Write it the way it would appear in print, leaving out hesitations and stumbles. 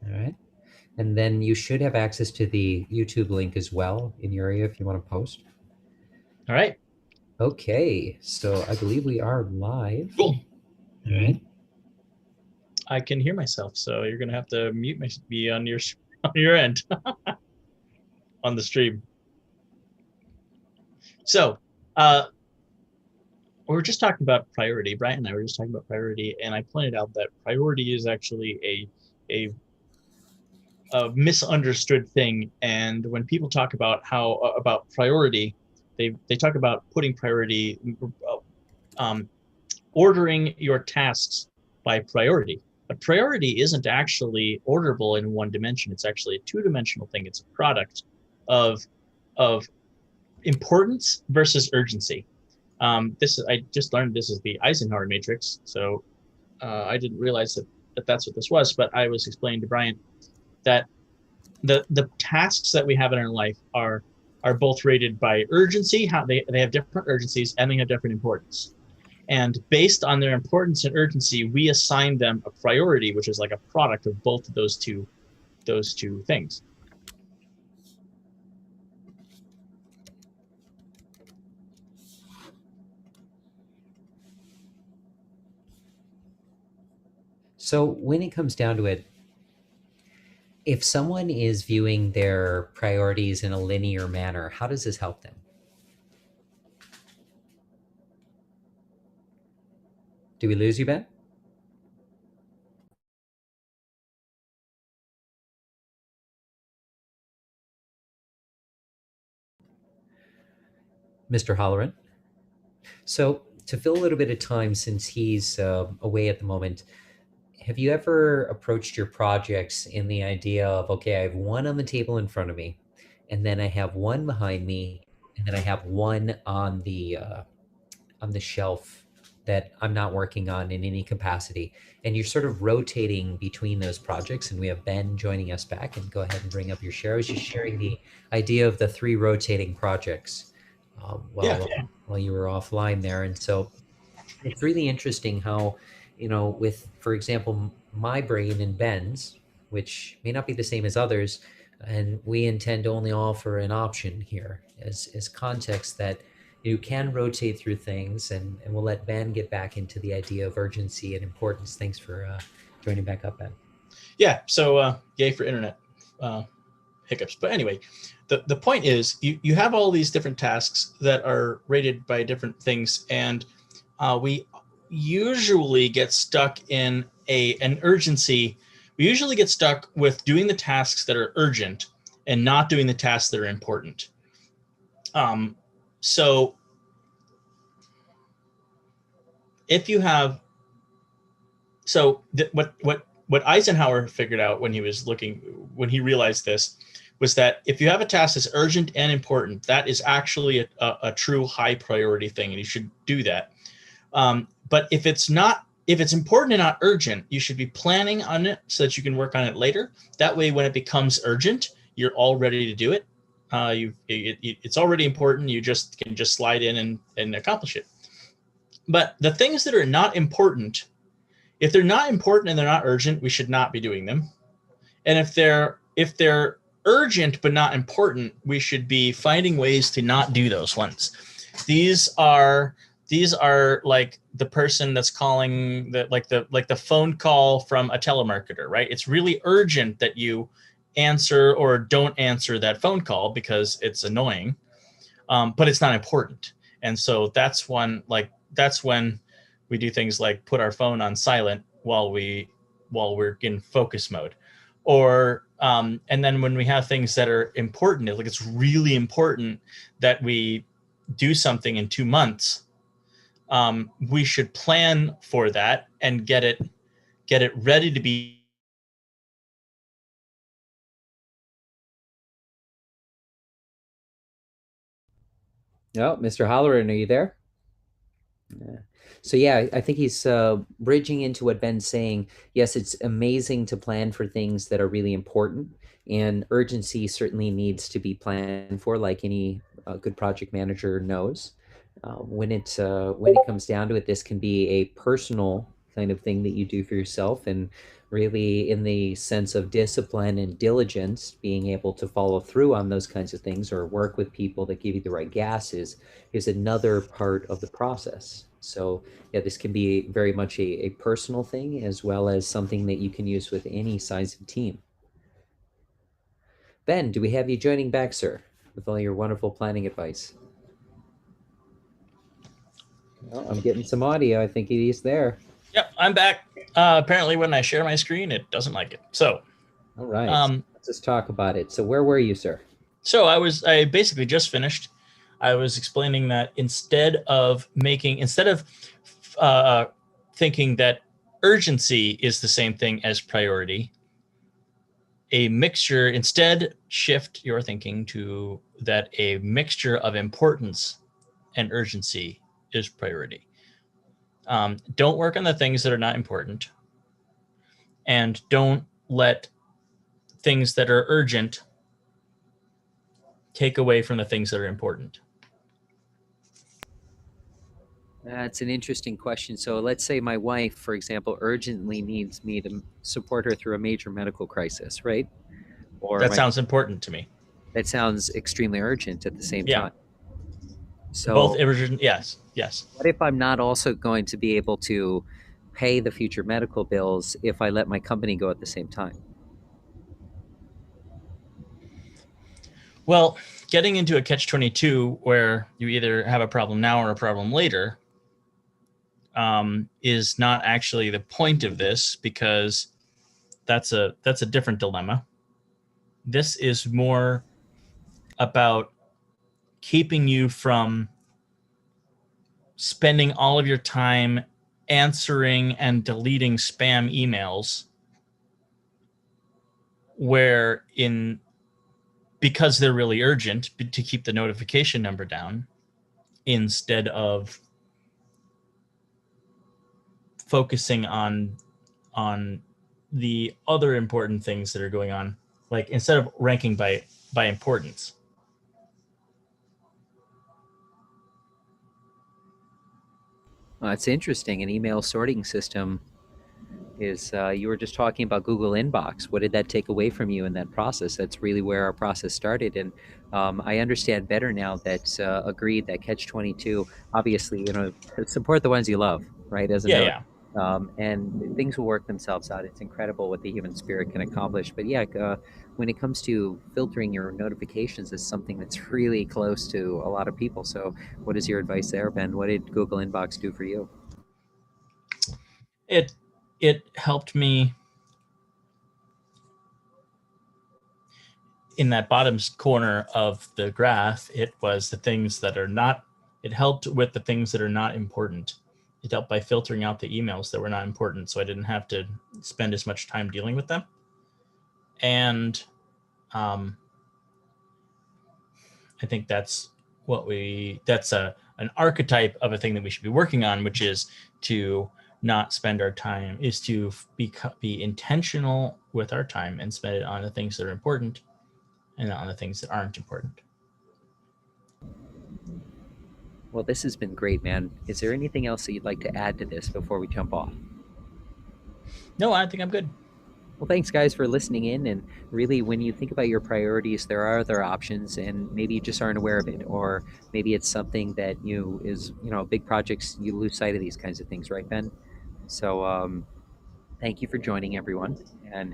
All right. And then you should have access to the YouTube link as well in your area if you want to post. All right. Okay, so I believe we are live. Cool. All right. I can hear myself, so you're gonna have to mute me on your on your end on the stream. So, uh, we were just talking about priority. Brian and I were just talking about priority, and I pointed out that priority is actually a a misunderstood thing. And when people talk about how about priority, they talk about putting priority, um, ordering your tasks by priority. But priority isn't actually orderable in one dimension. It's actually a two-dimensional thing. It's a product of of importance versus urgency. This is, I just learned this is the Eisenhower matrix, so I didn't realize that that's what this was. But I was explaining to Brian that the tasks that we have in our life are both rated by urgency, how they have different urgencies and they have different importance. And based on their importance and urgency, we assign them a priority, which is like a product of both of those two things. So when it comes down to it, if someone is viewing their priorities in a linear manner, how does this help them? Do we lose you, Ben? Mr. Holloran? So to fill a little bit of time since he's away at the moment, have you ever approached your projects in the idea of, okay, I have one on the table in front of me, and then I have one behind me, and then I have one on the shelf that I'm not working on in any capacity. And you're sort of rotating between those projects. And we have Ben joining us back. And go ahead and bring up your share. I was just sharing the idea of the three rotating projects Yeah. while you were offline there. And so it's really interesting how, with, for example, my brain and Ben's, which may not be the same as others, and we intend to only offer an option here as context that you can rotate through things, and we'll let Ben get back into the idea of urgency and importance. Thanks for joining back up, Ben. Yeah. So yay for internet hiccups. But anyway, the point is you have all these different tasks that are rated by different things, and we usually get stuck in an urgency. We usually get stuck with doing the tasks that are urgent and not doing the tasks that are important. So if you have, what Eisenhower figured out when he realized this, was that if you have a task that's urgent and important, that is actually a true high priority thing, and you should do that. But if it's important and not urgent, you should be planning on it so that you can work on it later. That way, when it becomes urgent, you're all ready to do it. It's already important. You can slide in and accomplish it. But the things that are not important, if they're not important and they're not urgent, we should not be doing them. And if they're urgent but not important, we should be finding ways to not do those ones. These are like the person that's calling the phone call from a telemarketer, right? It's really urgent that you answer or don't answer that phone call because it's annoying, but it's not important. And so that's when we do things like put our phone on silent while we're in focus mode, or and then when we have things that are important, like it's really important that we do something in 2 months, we should plan for that and get it ready to be. Oh, Mr. Holloran, are you there? Yeah. So yeah, I think he's bridging into what Ben's saying. Yes, it's amazing to plan for things that are really important, and urgency certainly needs to be planned for, like any good project manager knows. When it comes down to it, this can be a personal kind of thing that you do for yourself, and really in the sense of discipline and diligence, being able to follow through on those kinds of things or work with people that give you the right gases is another part of the process. So yeah, this can be very much a personal thing as well as something that you can use with any size of team. Ben, do we have you joining back, sir, with all your wonderful planning advice? Well, I'm getting some audio. I think he's there. Yep, I'm back. Apparently, when I share my screen, it doesn't like it. All right. Um, Let's just talk about it. So where were you, sir? I basically just finished. I was explaining that instead of uh, thinking that urgency is the same thing as priority, a mixture, instead shift your thinking to that a mixture of importance and urgency is priority. Don't work on the things that are not important, and don't let things that are urgent take away from the things that are important. That's an interesting question. So let's say my wife, for example, urgently needs me to support her through a major medical crisis, right? Or That my sounds important to me. that sounds extremely urgent at the same Yeah, time. both So urgent. Yes, yes. what if I'm not also going to be able to pay the future medical bills if I let my company go at the same time? Well, getting into a catch-22 where you either have a problem now or a problem later is not actually the point of this, because that's a different dilemma. This is more about keeping you from spending all of your time answering and deleting spam emails where in because they're really urgent, to keep the notification number down instead of focusing on the other important things that are going on, like instead of ranking by importance. It's interesting. An email sorting system is you were just talking about Google Inbox. What did that take away from you in that process? That's really where our process started. And I understand better now that agreed that Catch 22, obviously, support the ones you love, right? As a Yeah, note. yeah. And things will work themselves out. It's incredible what the human spirit can accomplish. But yeah, when it comes to filtering your notifications, is something that's really close to a lot of people. So, what is your advice there, Ben? What did Google Inbox do for you? It helped me in that bottom corner of the graph. It was the things that are not. It helped with the things that are not important. It helped by filtering out the emails that were not important, so I didn't have to spend as much time dealing with them. And um, I think that's an archetype of a thing that we should be working on, which is to not spend our time, is to be intentional with our time and spend it on the things that are important and not on the things that aren't important. Well, this has been great, man. Is there anything else that you'd like to add to this before we jump off? No, I think I'm good. Well, thanks, guys, for listening in. And really, when you think about your priorities, there are other options, and maybe you just aren't aware of it, or maybe it's something that big projects, you lose sight of these kinds of things, right, Ben? So, thank you for joining, everyone, and